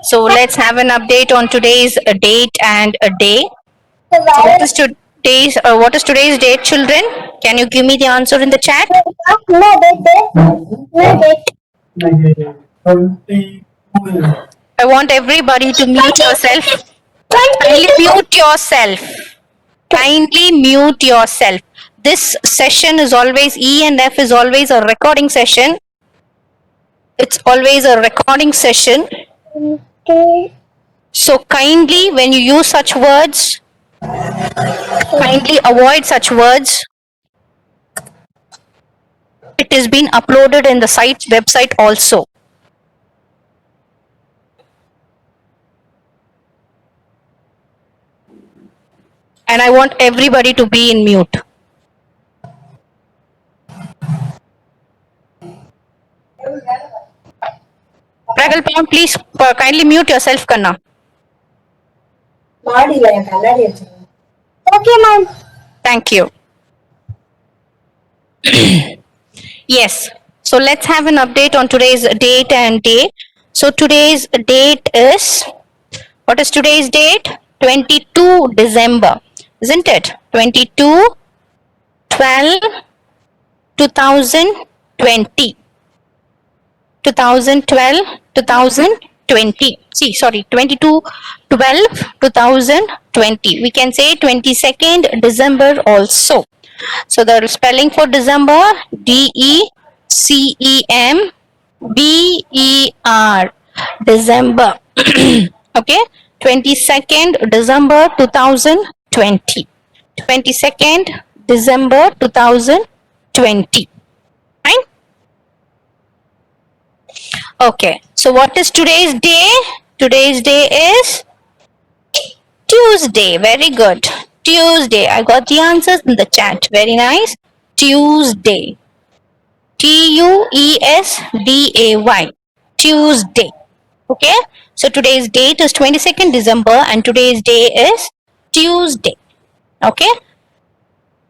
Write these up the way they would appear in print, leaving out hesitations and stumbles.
So let's have an update on today's date and a day. So what is today's date, children? Can you give me the answer in the chat? I want everybody to mute yourself. Kindly mute yourself. Kindly mute yourself. This session is always, E and F is always a recording session. It's always a recording session. So kindly, when you use such words, kindly avoid such words. It has been uploaded in the site's website also. And I want everybody to be in mute. Pragalpa, please kindly mute yourself, Kanna. Okay, ma'am. Thank you. Yes. So let's have an update on today's date and day. So today's date is, what is today's date? 22 December, isn't it? 22/12/2020. 2012/2020. See, sorry, 22/12/2020. We can say 22nd December also. So the spelling for December, DECEMBER, December. Okay, 22nd December 2020. 22nd December 2020. Fine. Okay, so what is today's day? Today's day is Tuesday. Very good. Tuesday. I got the answers in the chat. Very nice. Tuesday. TUESDAY. Tuesday. Okay. So today's date is 22nd December and today's day is Tuesday. Okay.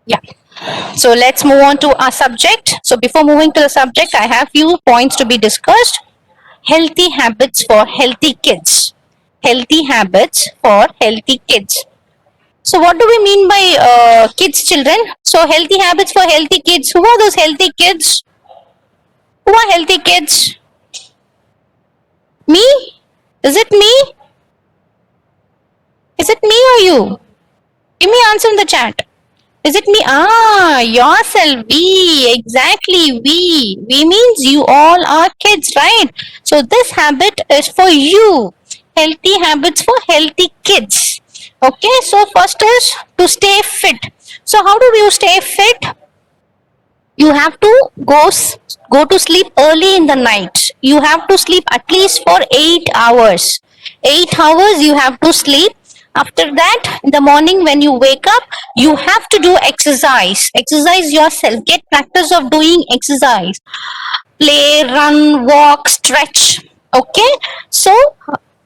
Yeah. So let's move on to our subject. So before moving to the subject, I have few points to be discussed. Healthy habits for healthy kids. Healthy habits for healthy kids. So what do we mean by kids, children? So healthy habits for healthy kids. Who are those healthy kids? Who are healthy kids? Me? Is it me? Is it me or you? Give me answer in the chat. Is it me? Ah, yourself. We. Exactly. We. We means you all are kids, right? So this habit is for you. Healthy habits for healthy kids. Okay. So first is to stay fit. So how do you stay fit? You have to go to sleep early in the night. You have to sleep at least for 8 hours. 8 hours you have to sleep. After that, in the morning when you wake up, you have to do exercise. Exercise yourself. Get practice of doing exercise. Play, run, walk, stretch. Okay. So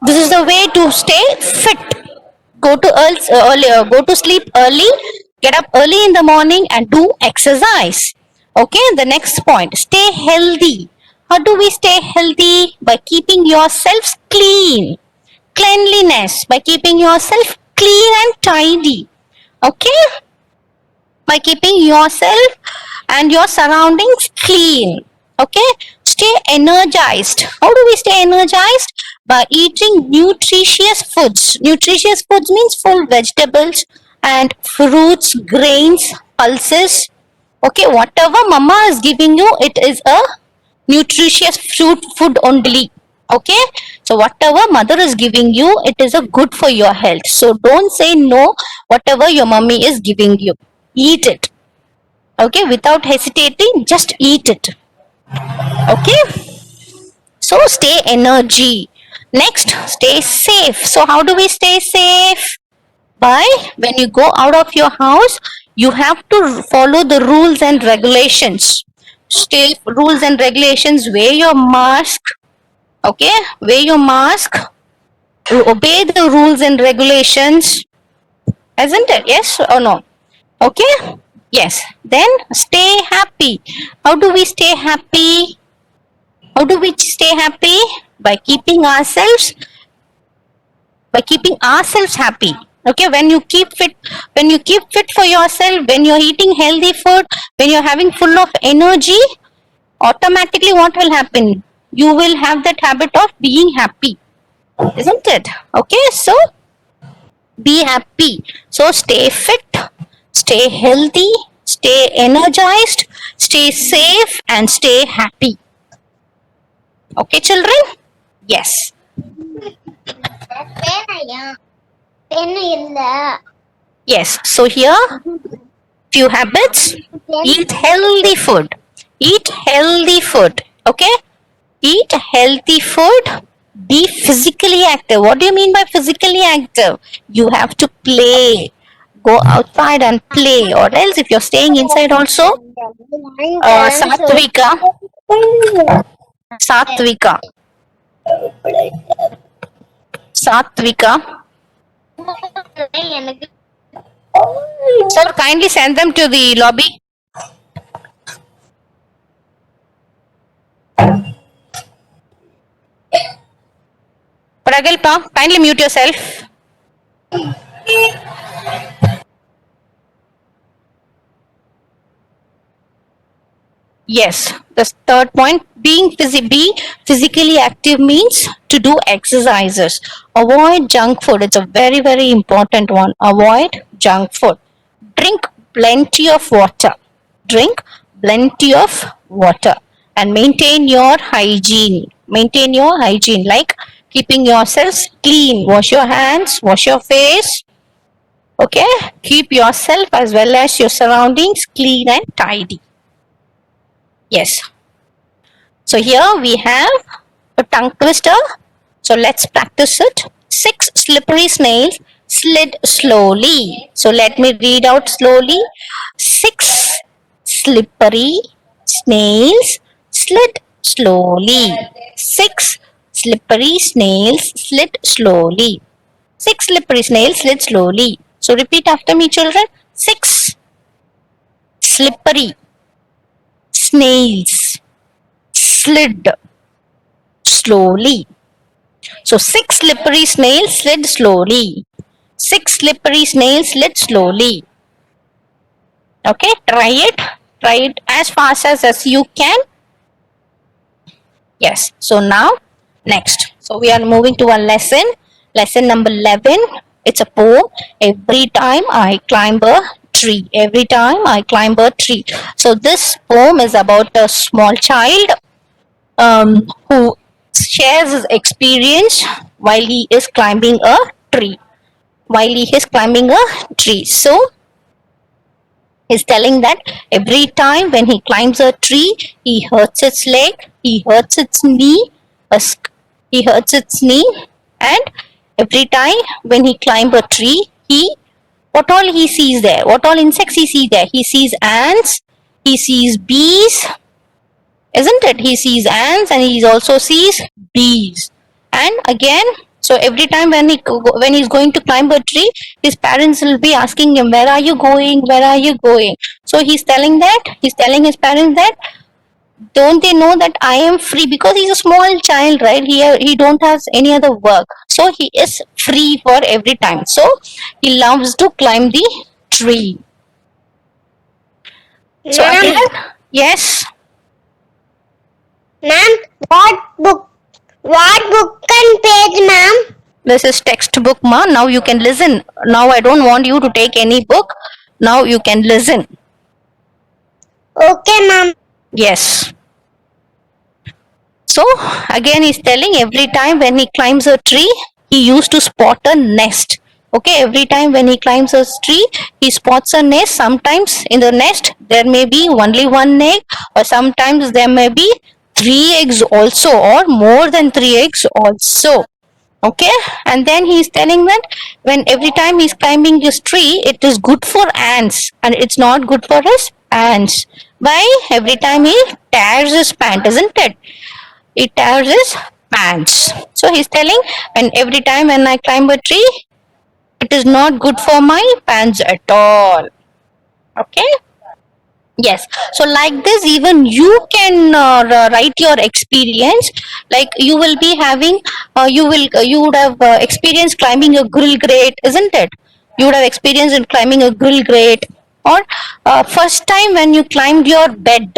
this is the way to stay fit. Go to sleep early. Get up early in the morning and do exercise. Okay. The next point. Stay healthy. How do we stay healthy? By keeping yourselves clean. Cleanliness, by keeping yourself clean and tidy. Okay. By keeping yourself and your surroundings clean. Okay. Stay energized. How do we stay energized? By eating nutritious foods. Nutritious foods means full vegetables and fruits, grains, pulses. Okay. Whatever mama is giving you, it is a nutritious food only. Okay. So whatever mother is giving you, it is a good for your health. So don't say no, whatever your mummy is giving you. Eat it. Okay. Without hesitating, just eat it. Okay. So stay energy. Next, stay safe. So how do we stay safe? By when you go out of your house, you have to follow the rules and regulations. Stay rules and regulations. Wear your mask. Okay, wear your mask, obey the rules and regulations, isn't it? Yes or no? Okay, yes. Then stay happy. How do we stay happy? How do we stay happy? By keeping ourselves by keeping ourselves happy. Okay, when you keep fit for yourself, when you're eating healthy food, when you're having full of energy, automatically what will happen? You will have that habit of being happy, isn't it? Okay, so be happy. So stay fit, stay healthy, stay energized, stay safe, and stay happy. Okay, children? Yes. Yes. So here, few habits. Eat healthy food. Eat healthy food. Okay? Eat healthy food. Be physically active. What do you mean by physically active? You have to play. Go outside and play. Or else if you're staying inside also, Satvika. Satvika. Satvika. Sir, kindly send them to the lobby. Pragalpa, kindly mute yourself. Yes, the third point, be physically active means to do exercises. Avoid junk food. It's a very, very important one. Avoid junk food. Drink plenty of water. Drink plenty of water and maintain your hygiene. Maintain your hygiene, like keeping yourselves clean. Wash your hands, wash your face. Okay, keep yourself as well as your surroundings clean and tidy. Yes. So here we have a tongue twister. So let's practice it. 6 slippery snails slid slowly. So let me read out slowly. 6 slippery snails slid slowly. 6 slippery snails slid slowly. 6 slippery snails slid slowly. So repeat after me, children. 6 slippery snails slid slowly. So 6 slippery snails slid slowly. 6 slippery snails slid slowly. Okay, try it. Try it as fast as you can. Yes. So now, next. So we are moving to a lesson. Lesson number 11. It's a poem. Every time I climb a tree. Every time I climb a tree. So this poem is about a small child who shares his experience while he is climbing a tree. While he is climbing a tree. So he's telling that every time when he climbs a tree, he hurts its leg, he hurts its knee, he hurts its knee, and every time when he climbs a tree, what all he sees there? What all insects he sees there? He sees ants, he sees bees, isn't it? He sees ants and he also sees bees. And again, so every time when he's going to climb a tree, his parents will be asking him, "Where are you going? Where are you going?" So he's telling his parents that, don't they know that I am free, because he's a small child, right? He don't have any other work, so he is free for every time. So he loves to climb the tree. So again, yes. Ma'am, what book and page, ma'am? This is textbook, ma. Now you can listen. Now I don't want you to take any book. Now you can listen. Okay, ma'am. Yes. So again he's telling, every time when he climbs a tree, he used to spot a nest. Okay, every time when he climbs a tree, he spots a nest. Sometimes in the nest there may be only one egg, or sometimes there may be 3 eggs also, or more than 3 eggs also. Okay, and then he's telling that when every time he's climbing this tree, it is good for ants and it's not good for his pants. Why? Every time he tears his pant, isn't it? He tears his pants. So he's telling, and every time when I climb a tree, it is not good for my pants at all. Okay. Yes. So like this, even you can write your experience. Like you will be having, you would have experienced climbing a grill grate, isn't it? You would have experienced in climbing a grill grate, or first time when you climbed your bed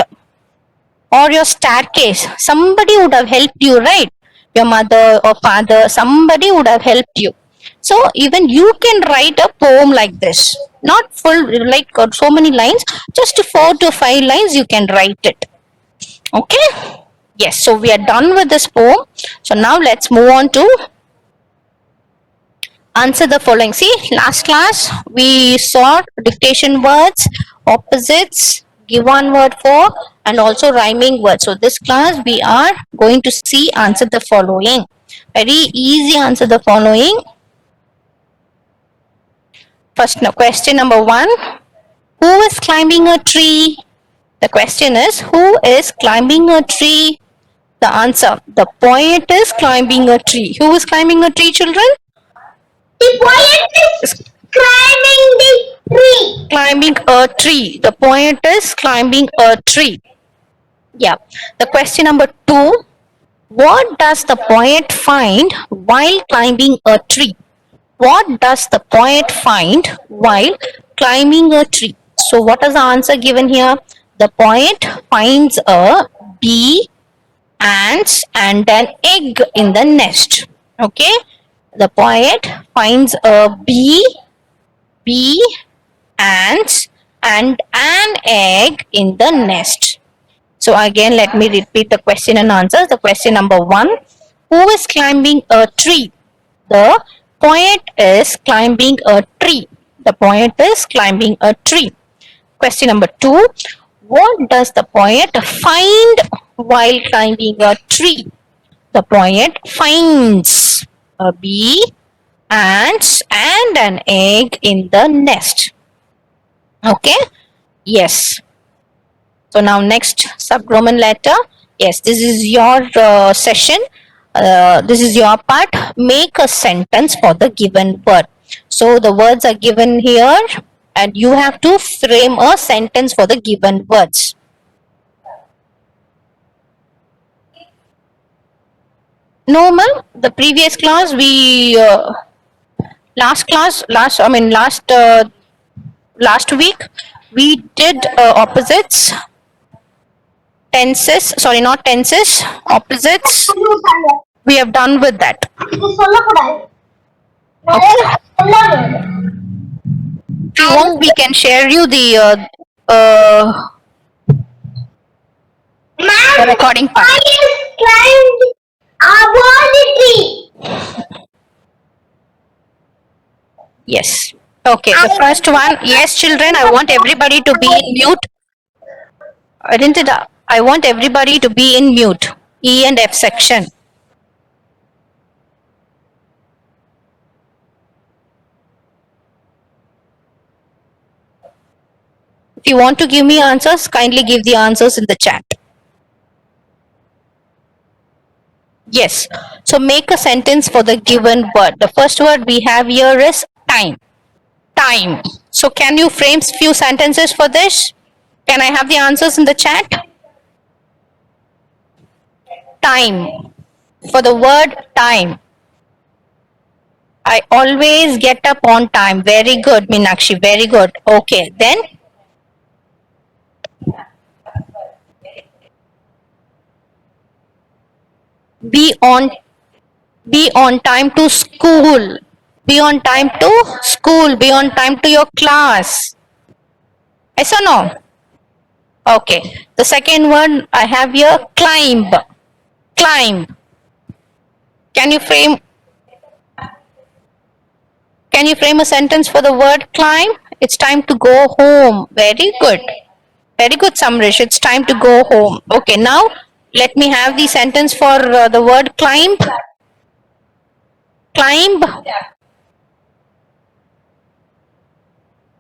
or your staircase. Somebody would have helped you, right? Your mother or father, somebody would have helped you. So even you can write a poem like this, not full like so many lines, just 4 to 5 lines you can write it. Okay. Yes, so we are done with this poem. So now let's move on to answer the following. See, last class we saw dictation words, opposites, give one word for, and also rhyming words. So this class we are going to see answer the following. Very easy, answer the following. First, no, question number 1. Who is climbing a tree? The question is, who is climbing a tree? The answer, the poet is climbing a tree. Who is climbing a tree, children? The poet is climbing the tree. Climbing a tree. The poet is climbing a tree. Yeah. The question number 2. What does the poet find while climbing a tree? What does the poet find while climbing a tree? So what is the answer given here? The poet finds a bee, ants, and an egg in the nest. Okay. The poet finds a bee, ants, and an egg in the nest. So again, let me repeat the question and answers. The question number 1. Who is climbing a tree? The poet is climbing a tree. The poet is climbing a tree. Question number 2. What does the poet find while climbing a tree? The poet finds a bee, ants, and an egg in the nest. Okay? Yes. So now next sub-Roman letter. Yes, this is your session. This is your part. Make a sentence for the given word. So the words are given here and you have to frame a sentence for the given words. No, ma'am. The previous class we last week we did opposites, tenses. Sorry, not tenses. Opposites. We have done with that. If you want, we can share you the recording part. I climbed above the tree. Yes. Okay. The first one. Yes, children. I want everybody to be in mute. Didn't it? I want everybody to be in mute. E and F section. If you want to give me answers, kindly give the answers in the chat. Yes. So make a sentence for the given word. The first word we have here is time. Time. So can you frame few sentences for this? Can I have the answers in the chat? Time. For the word time. I always get up on time. Very good, Meenakshi. Very good. Okay. Then be on time to school. Be on time to school. Be on time to your class. Yes or no? Okay. The second one I have here, climb. Climb. Can you frame a sentence for the word climb? It's time to go home. Very good. Very good, Samrish. It's time to go home. Okay, now let me have the sentence for the word climb. Climb.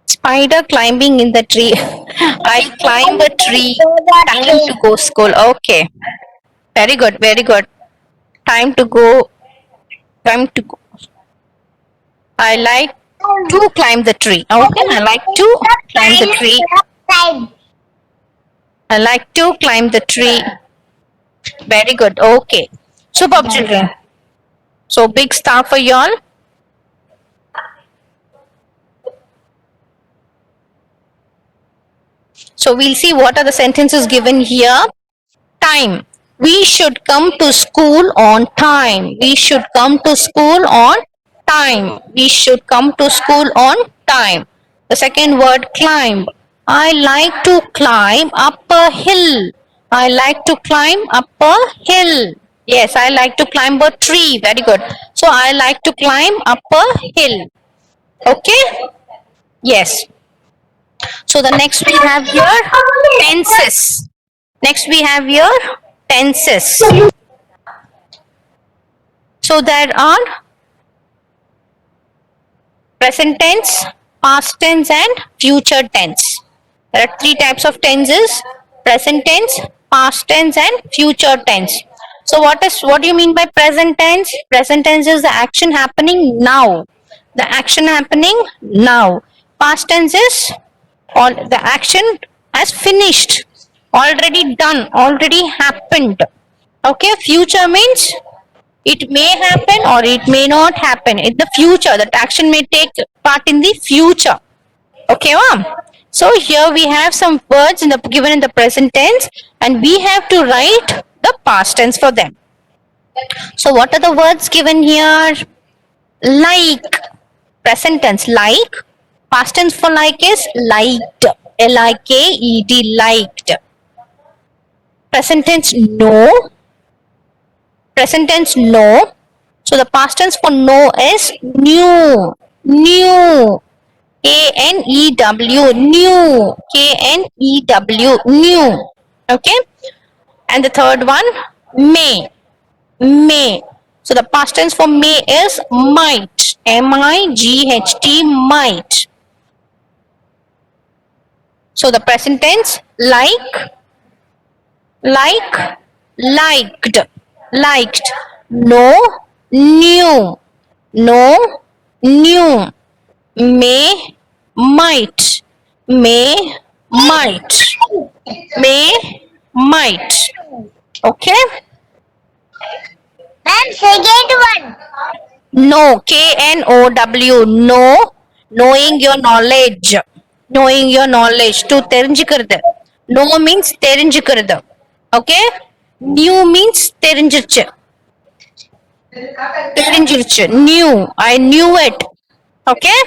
Spider climbing in the tree. I climb a tree. Time to go school. Okay. Very good. Very good. Time to go. Time to go. I like to climb the tree. Okay. I like to climb the tree. I like to climb the tree. Very good. Okay. Superb, children. So big star for y'all. So we'll see what are the sentences given here. Time. We should come to school on time. We should come to school on time. We should come to school on time. The second word, climb. I like to climb up a hill. I like to climb up a hill. Yes, I like to climb a tree. Very good. So I like to climb up a hill. Okay? Yes. So the next we have here tenses. Next we have here tenses. So there are present tense, past tense and future tense. There are three types of tenses: present tense, past tense and future tense. So what do you mean by present tense? Present tense is the action happening now. The action happening now. Past tense is all the action has finished, already done, already happened. Okay, future means it may happen or it may not happen in the future. That action may take part in the future. Okay, ma'am. So here we have some words given in the present tense, and we have to write the past tense for them. So what are the words given here? Like, present tense, like. Past tense for like is liked. L-I-K-E-D, liked. Present tense, no. Present tense, no. So the past tense for no is new. New. K-N-E-W, new. K-N-E-W, new. Okay. And the third one, may. May. So the past tense for may is might. M-I-G-H-T, might. So the present tense, like, liked, liked. No, new. No, new. May, might. May, might. May, might. Okay? And second one. No, K-N-O-W, no, knowing your knowledge. Knowing your knowledge. To தெரிஞ்சுக்கிறது. No means தெரிஞ்சுக்கிறது. Okay? New means தெரிஞ்சிருச்சு. தெரிஞ்சிருச்சு. New. I knew it. Okay?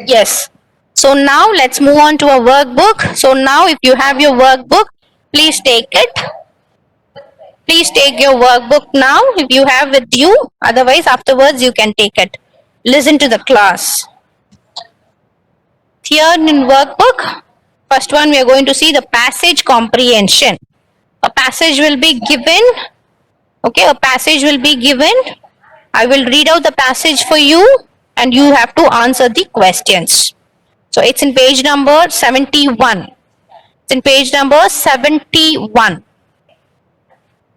Yes. So now let's move on to a workbook. So now if you have your workbook, please take it. Please take your workbook now if you have with you. Otherwise, afterwards you can take it. Listen to the class. Here in workbook, first one we are going to see the passage comprehension. A passage will be given. Okay, a passage will be given. I will read out the passage for you and you have to answer the questions. So it's in page number 71. It's in page number 71.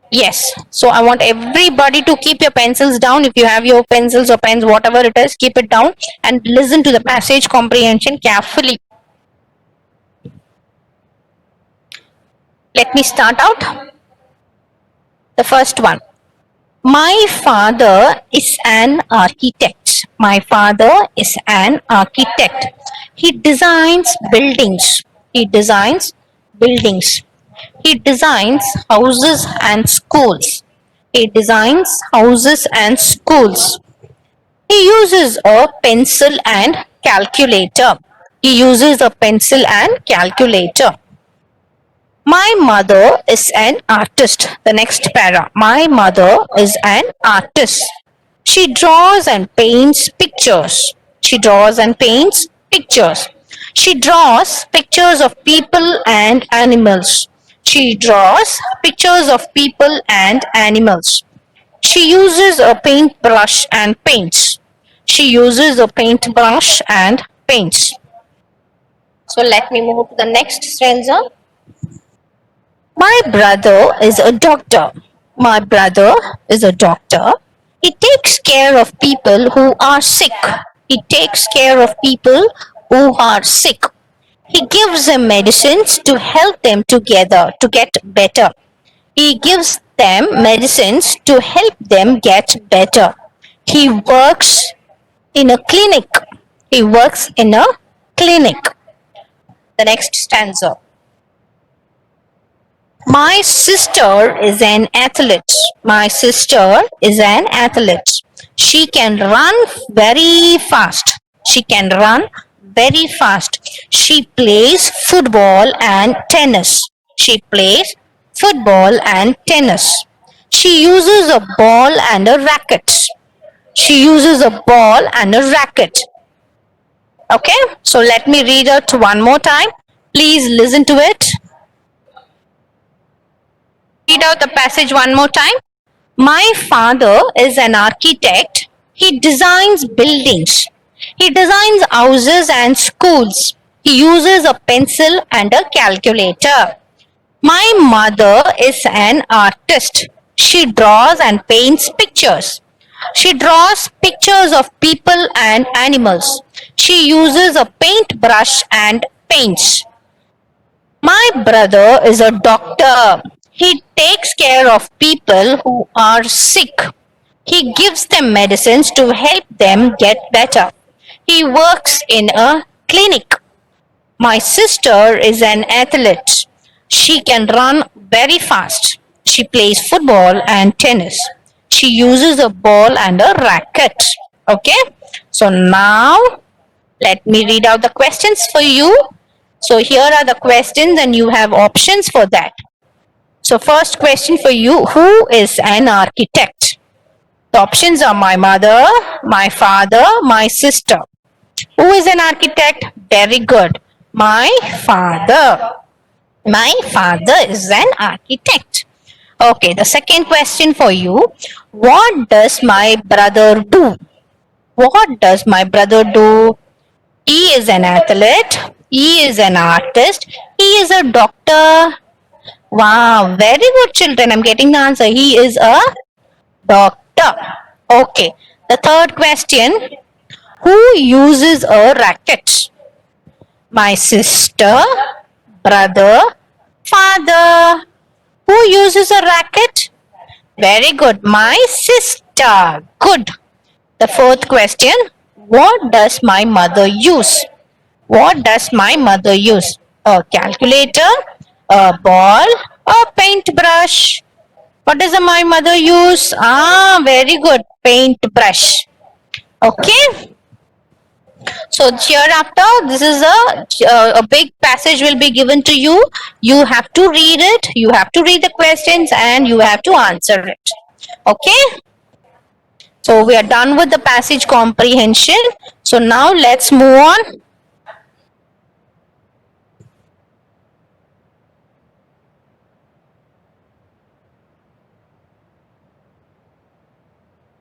Yes. So I want everybody to keep your pencils down. If you have your pencils or pens, whatever it is, keep it down and listen to the passage comprehension carefully. Let me start out. The first one. My father is an architect. My father is an architect. He designs buildings. He designs buildings. He designs houses and schools. He designs houses and schools. He uses a pencil and calculator. He uses a pencil and calculator. My mother is an artist. The next para. My mother is an artist. She draws and paints pictures. She draws and paints pictures. She draws pictures of people and animals. She draws pictures of people and animals. She uses a paintbrush and paints. She uses a paintbrush and paints. So let me move to the next stanza. My brother is a doctor. My brother is a doctor. He takes care of people who are sick. He takes care of people who are sick. He gives them medicines to help them together to get better. He gives them medicines to help them get better. He works in a clinic. He works in a clinic. The next stanza. My sister is an athlete. My sister is an athlete. She can run very fast. She can run very fast. She plays football and tennis. She plays football and tennis. She uses a ball and a racket. She uses a ball and a racket. Okay, so let me read it one more time. Please listen to it. Read out the passage one more time. My father is an architect. He designs buildings. He designs houses and schools. He uses a pencil and a calculator. My mother is an artist. She draws and paints pictures. She draws pictures of people and animals. She uses a paintbrush and paints. My brother is a doctor. He takes care of people who are sick. He gives them medicines to help them get better. He works in a clinic. My sister is an athlete. She can run very fast. She plays football and tennis. She uses a ball and a racket. Okay? So now let me read out the questions for you. So here are the questions and you have options for that. So first question for you, who is an architect? The options are my mother, my father, my sister. Who is an architect? Very good. My father. My father is an architect. Okay, the second question for you. What does my brother do? What does my brother do? He is an athlete. He is an artist. He is a doctor. Wow, very good, children. I'm getting the answer. He is a doctor. Okay. The third question. Who uses a racket? My sister, brother, father. Who uses a racket? Very good. My sister. Good. The fourth question. What does my mother use? What does my mother use? A calculator, a ball, a paintbrush. What does my mother use? Very good. Paintbrush. Okay. So hereafter, this is a big passage will be given to you. You have to read it. You have to read the questions and you have to answer it. Okay. So we are done with the passage comprehension. So now let's move on.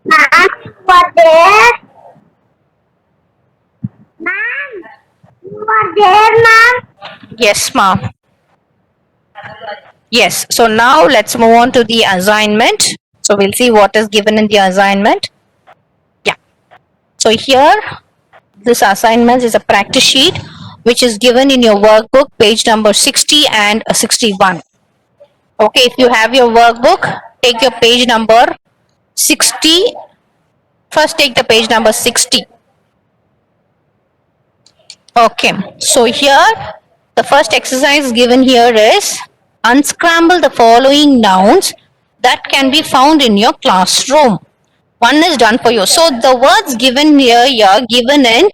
Ma'am, what there? Ma'am, you are there, ma'am? Yes, ma'am. Yes. So now let's move on to the assignment. So we'll see what is given in the assignment. Yeah. So here, this assignment is a practice sheet which is given in your workbook, page number 60 and 61. Okay, if you have your workbook, take your page number 60. First, take the page number 60. Okay, so here the first exercise given here is unscramble the following nouns that can be found in your classroom. One is done for you. So the words given here, you're given in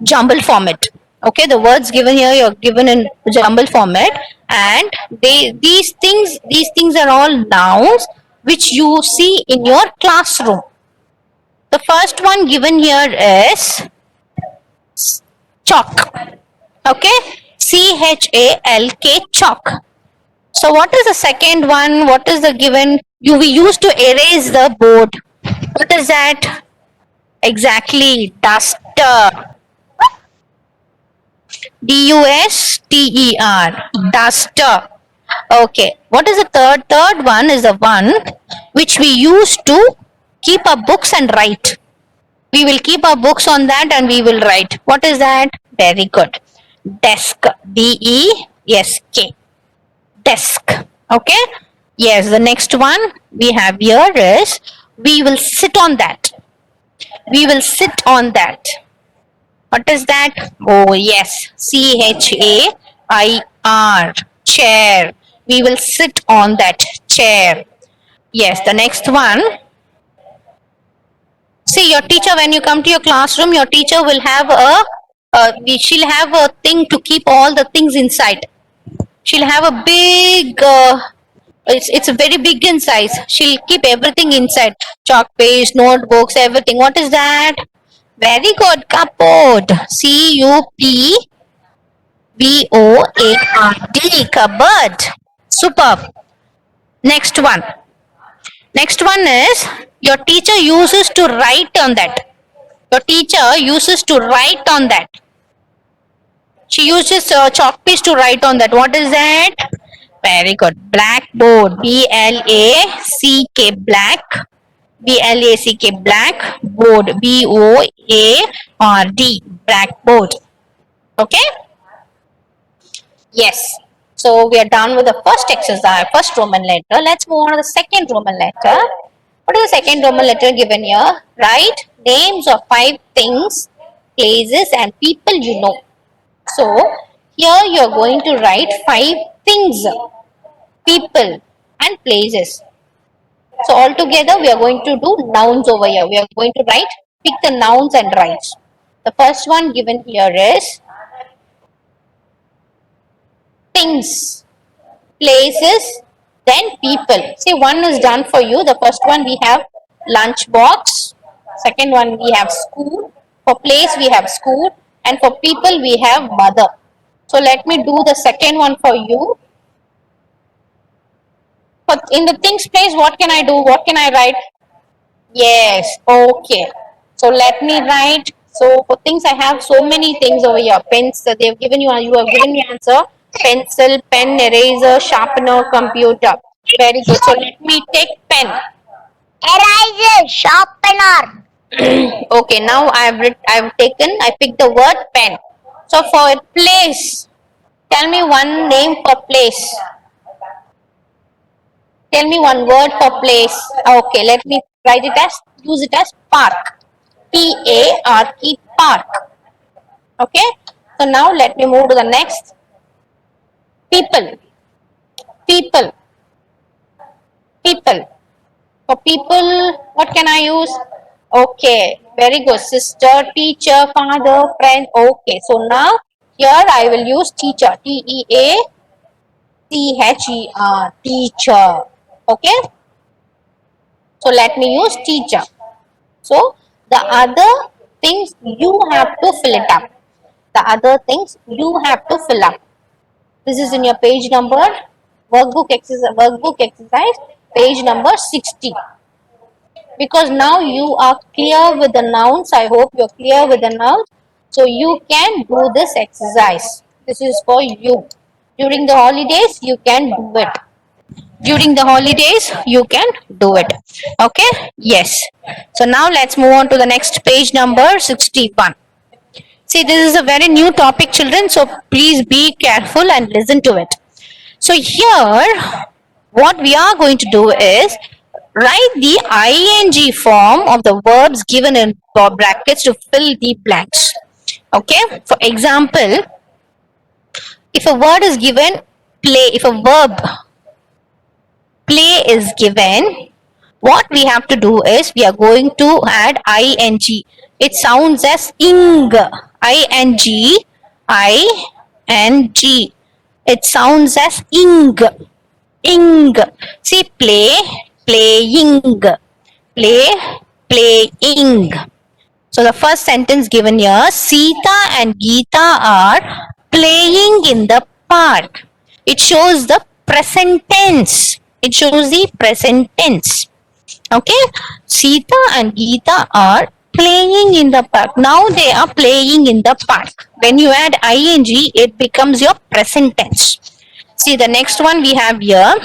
jumble format. Okay, the words given here, you're given in jumble format, and these things are all nouns which you see in your classroom. The first one given here is chalk. Okay, CHALK, chalk. So what is the second one? What is the given? We used to erase the board. What is that? Exactly, duster. DUSTER, duster. Okay, what is the third? Third one is the one which we use to keep our books and write. We will keep our books on that and we will write. What is that? Very good. Desk. D-E-S-K. Desk. Okay. Yes, the next one we have here is we will sit on that. We will sit on that. What is that? Oh, yes. C-H-A-I-R. Chair. We will sit on that chair. Yes, the next one. See, your teacher, when you come to your classroom, your teacher will have she'll have a thing to keep all the things inside. She'll have a big, it's a very big in size. She'll keep everything inside. Chalk paste, notebooks, everything. What is that? Very good. Cupboard. C-U-P-B-O-A-R-D. Cupboard. Superb. Next one. Next one is your teacher uses to write on that. Your teacher uses to write on that. She uses chalk piece to write on that. What is that? Very good. Blackboard. B-L-A-C-K. Black. B-L-A-C-K. Black. Board. B-O-A-R-D. Blackboard. Okay? Yes. So we are done with the first exercise, first Roman letter. Let's move on to the second Roman letter. What is the second Roman letter given here? Write names of 5 things, places and people you know. So here you are going to write 5 things, people and places. So altogether we are going to do nouns over here. We are going to write, pick the nouns and write. The first one given here is things, places, then people. See, one is done for you. The first one we have lunch box. Second one we have school. For place we have school. And for people we have mother. So let me do the second one for you. But in the things place, what can I do? What can I write? Yes, okay. So let me write. So for things, I have so many things over here. Pens, they have given you have given me answer. Pencil, pen, eraser, sharpener, computer. Very good. So let me take pen. Eraser, sharpener. Okay, now I picked the word pen. So for place, tell me one name for place. Tell me one word for place. Okay, let me use it as park. P-A-R-K, park. Okay, so now let me move to the next. People. People. People. For people, what can I use? Okay, very good. Sister, teacher, father, friend. Okay, so now here I will use teacher. T-E-A-C-H-E-R. Teacher. Okay. So let me use teacher. So the other things you have to fill it up. The other things you have to fill up. This is in your page number, workbook exercise, page number 60. Because now you are clear with the nouns. I hope you're clear with the nouns. So you can do this exercise. This is for you. During the holidays, you can do it. During the holidays, you can do it. Okay? Yes. So now let's move on to the next page number 61. See, this is a very new topic, children. So please be careful and listen to it. So here, what we are going to do is write the ing form of the verbs given in brackets to fill the blanks. Okay? For example, if a word is given play, if a verb play is given, what we have to do is we are going to add ing. It sounds as ing. I-N-G. I-N-G. It sounds as ing. Ing. See, play, playing. Play, playing. So the first sentence given here, Sita and Geeta are playing in the park. It shows the present tense. It shows the present tense. Okay, Sita and Geeta are playing in the park. Now they are playing in the park. When you add ing, it becomes your present tense. See, the next one we have here.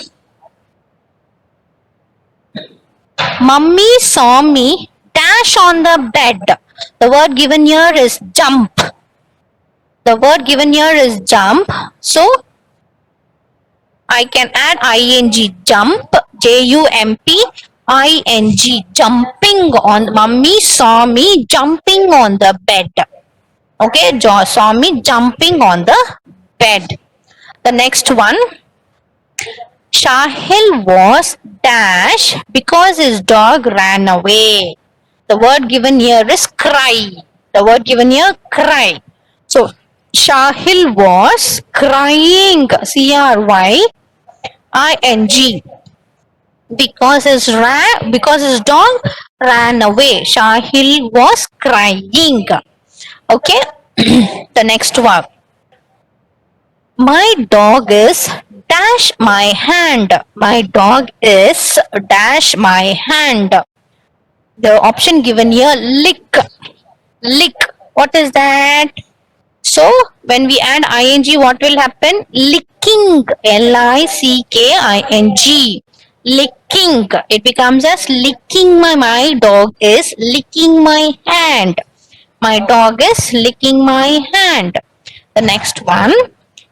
Mummy saw me dash on the bed. The word given here is jump. The word given here is jump. So I can add ing, jump, jump, ing, jumping on. Mummy saw me jumping on the bed. Okay, saw me jumping on the bed. The next one, Shahil was dash because his dog ran away. The word given here is cry. The word given here, cry. So, Shahil was crying, crying, because his dog ran away. Shahil was crying. Okay, the next one. My dog is dash my hand. My dog is dash my hand. The option given here, lick. Lick. What is that? So when we add ing, what will happen? Licking. Licking. Licking. It becomes as licking. My dog is licking my hand. My dog is licking my hand. The next one.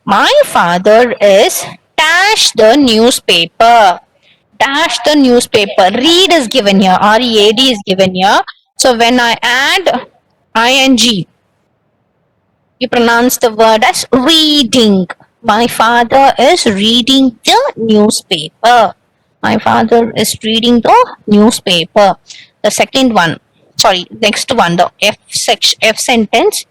My father is dash the newspaper. Dash the newspaper. Read is given here. R-E-A-D is given here. So when I add ing, you pronounce the word as reading. My father is reading the newspaper. My father is reading the newspaper. The second one, next one, the F sentence.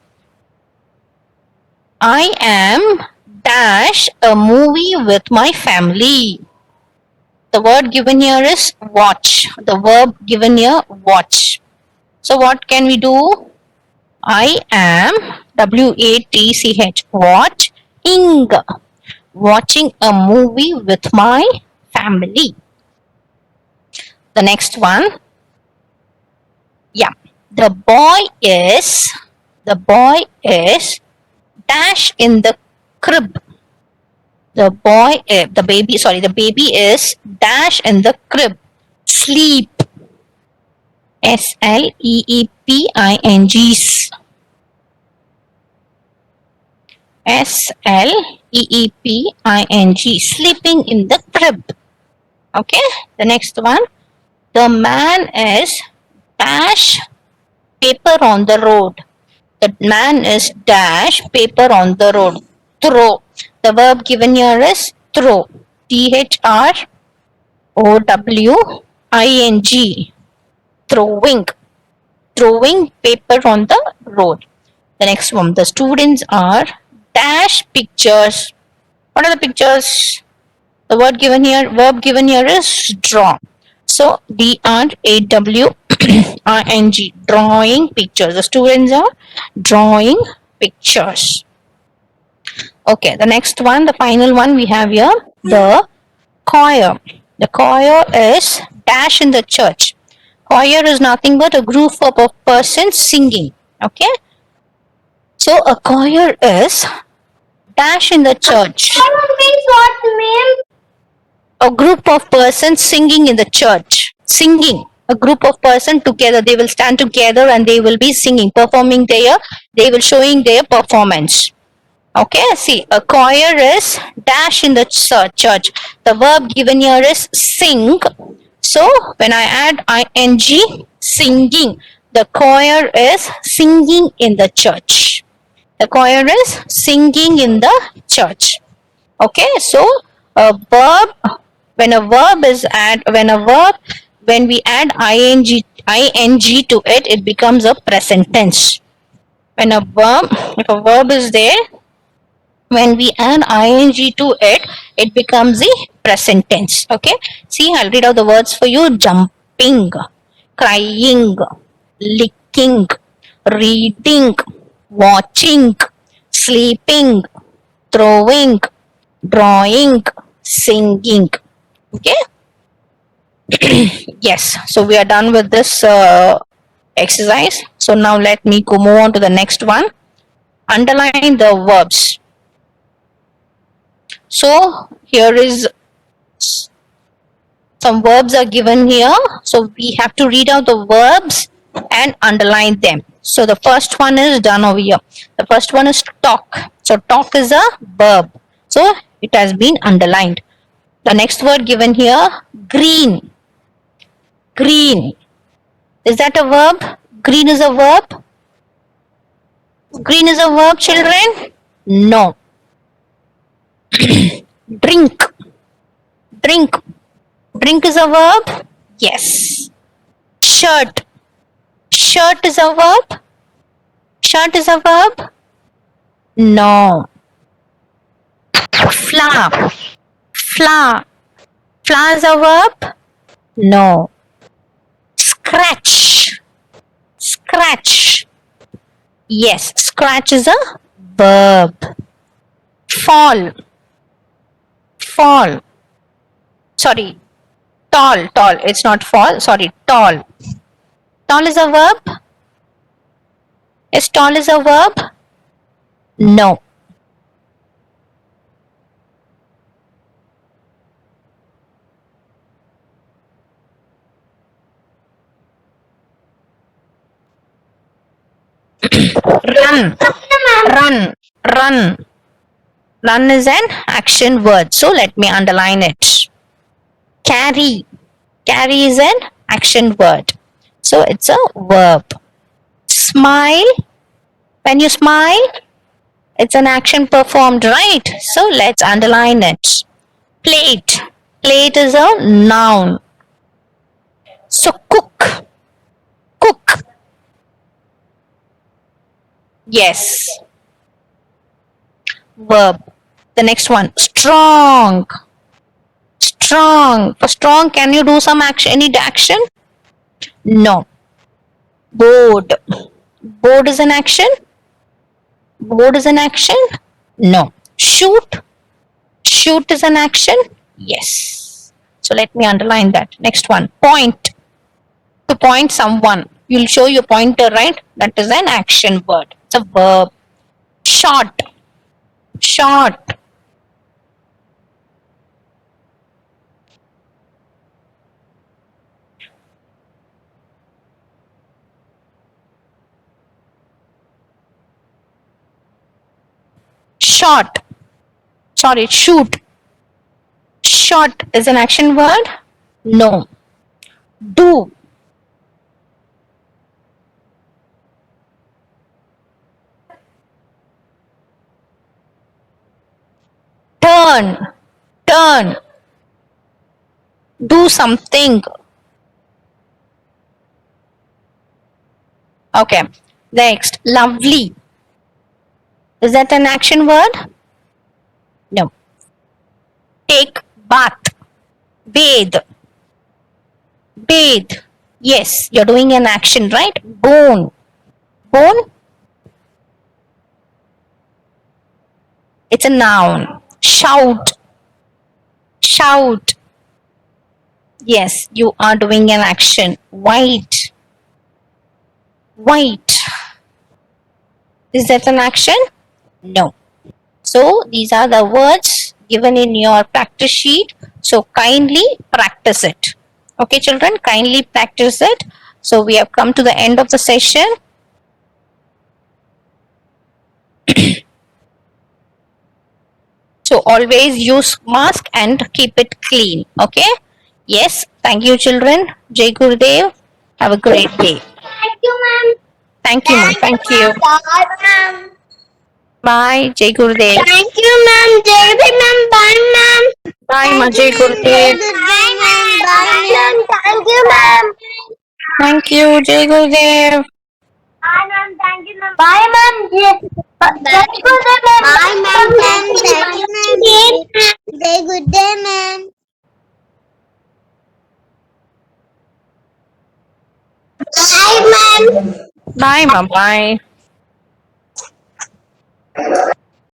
I am dash a movie with my family. The word given here is watch. The verb given here, watch. So what can we do? I am WATCH, watching a movie with my family. The next one, yeah, the boy is dash in the crib. The baby is dash in the crib. Sleep. SLEEPING. SLEEPING. Sleeping in the crib. Okay. The next one. The man is dash paper on the road. The man is dash paper on the road. Throw. The verb given here is throw. THROWING. Throwing paper on the road. The next one. The students are dash pictures. What are the pictures? The verb given here is draw. So DRAWING. Drawing pictures. The students are drawing pictures. Okay, the next one, the final one we have here, the choir. The choir is dash in the church. Choir is nothing but a group of persons singing. Okay. So a choir is dash in the church. What means? A group of persons singing in the church. Singing. A group of persons together. They will stand together and they will be singing, performing they will showing their performance. Okay, see, a choir is dash in the church. The verb given here is sing. So when I add ing, singing, the choir is singing in the church. The choir is singing in the church. Okay, so a verb, when we add ing to it, it becomes a present tense. If a verb is there, when we add ing to it, it becomes the present tense. Okay. See, I'll read out the words for you. Jumping, crying, licking, reading, watching, sleeping, throwing, drawing, singing. Okay. Yes. So we are done with this exercise. So now let me move on to the next one. Underline the verbs. So here is some verbs are given here. So we have to read out the verbs and underline them. So the first one is done over here. The first one is talk. So talk is a verb. So it has been underlined. The next word given here, green. Green. Is that a verb? Green is a verb? Green is a verb, children? No. Drink. Drink. Drink is a verb? Yes. Shirt. Shirt is a verb? Shirt is a verb? No. Flower. Flower. Flower is a verb? No. Scratch. Scratch. Yes, scratch is a verb. Fall. Fall. Sorry. Tall. Tall. It's not fall. Sorry. Tall. Tall is a verb? Is tall is a verb? No. Run. Run. Run. Run is an action word. So let me underline it. Carry. Carry is an action word. So it's a verb. Smile. When you smile, it's an action performed, right? So let's underline it. Plate. Plate is a noun. So cook. Cook. Yes. Verb. The next one. Strong. Strong. For strong, can you do some action? Any action? No. Bored. Bored is an action? Bored is an action? No. Shoot. Shoot is an action? Yes. So let me underline that. Next one. Point. To point someone. You'll show your pointer, right? That is an action word. It's a verb. Short. Short. Short. Sorry, shoot. Short is an action word? No. Do. Turn. Turn. Do something. Okay. Next, lovely. Is that an action word? No. Take bath. Bathe. Bathe. Yes, you're doing an action, right? Bone. Bone? It's a noun. Shout. Shout. Yes, you are doing an action. White. White. Is that an action? No. So these are the words given in your practice sheet. So kindly practice it. Okay, children, kindly practice it. So we have come to the end of the session. So always use mask and keep it clean. Okay. Yes. Thank you, children. Jai Gurudev. Have a great day. Thank you, ma'am. Thank you, ma'am. Thank you. Bye, ma'am. Bye, Jai Gurudev. Thank you, ma'am. Jai ma'am. Bye, ma'am. Bye, ma Jai Gurudev. Bye, ma'am. Bye, ma'am. Thank you, ma'am. Thank you, Jai Gurudev. Bye, ma'am. Thank you, ma'am. Bye, ma'am. Very good day, ma'am. Bye, ma'am. Thank you, ma'am. Very good day, ma'am. Bye, ma'am. Bye, ma. Bye.